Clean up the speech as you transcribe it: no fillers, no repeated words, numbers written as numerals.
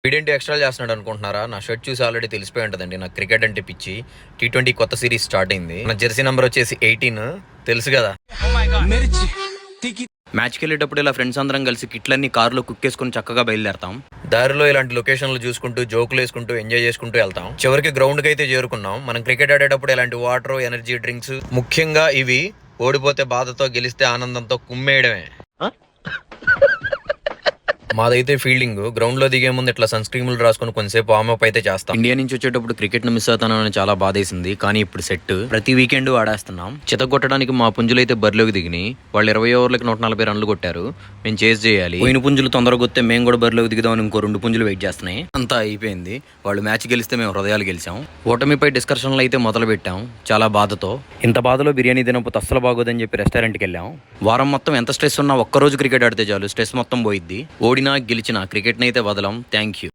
వీడేంటి ఎక్స్ట్రా చేస్తున్నాడు అనుకుంటున్నారా? నా షర్ట్ చూసి ఆల్రెడీ తెలిసిపోయి ఉంటుందండి. నాకు క్రికెట్ అంటే పిచ్చి. T20 కొత్త సిరీస్ స్టార్ట్ అయింది. నా జెర్సీ నెంబర్ వచ్చేసి 18, తెలుసు కదా. మ్యాచ్కి వెళ్ళేటప్పుడు ఇలా ఫ్రెండ్స్ అందరం కలిసి కిట్లన్నీ కార్లో కుక్కేసుకుని చక్కగా బయలుదేరతాం. దారిలో ఇలాంటి లొకేషన్లు చూసుకుంటూ జోకులు వేసుకుంటూ ఎంజాయ్ చేసుకుంటూ వెళ్తాం. చివరికి గ్రౌండ్కి అయితే చేరుకున్నాం. మనం క్రికెట్ ఆడేటప్పుడు ఇలాంటి వాటర్, ఎనర్జీ డ్రింక్స్, ముఖ్యంగా ఇవి ఓడిపోతే బాధతో గెలిస్తే ఆనందంతో కుమ్మేయడమే. మాదైతే ఫీల్డింగ్. గ్రౌండ్ లో దిగే ముందు ఇట్లా సన్ స్క్రీన్లు రాసుకుని కొంతసేపు వార్మప్ అయితే చేస్తాం. ఇండియా నుంచి వచ్చేటప్పుడు క్రికెట్ ను మిస్ అవుతానని చాలా బాధేసింది. కానీ ఇప్పుడు సెట్. ప్రతి వీకెండ్ ఆడేస్తున్నాం. చితగొట్టడానికి మా పుంజులు అయితే బరిలోకి దిగినాయి. వాళ్ళు 20 ఓవర్లకి 140 రన్లు కొట్టారు. మేము చేజ్ చేయాలి. పోయిన పుంజులు తొందరగా వస్తే మేము కూడా బరిలోకి దిగుదామని ఇంకో 2 పుంజులు వెయిట్ చేస్తున్నాయి. అంతా అయిపోయింది. వాళ్ళు మ్యాచ్ గెలిస్తే మేము హృదయాలు గెలిచాం. ఓటమిపై డిస్కషన్లు అయితే మొదలు పెట్టాం చాలా బాధతో. ఇంత బాధలో బిర్యానీ తినకపోతే అస్సలు బాగోదని చెప్పి రెస్టారెంట్కి వెళ్ళాం. వారం మొత్తం ఎంత స్ట్రెస్ ఉన్నా ఒక్కరోజు క్రికెట్ ఆడితే చాలు స్ట్రెస్ మొత్తం పోయిద్ది. ఓడినా గెలిచినా క్రికెట్ని అయితే వదలం. Thank you.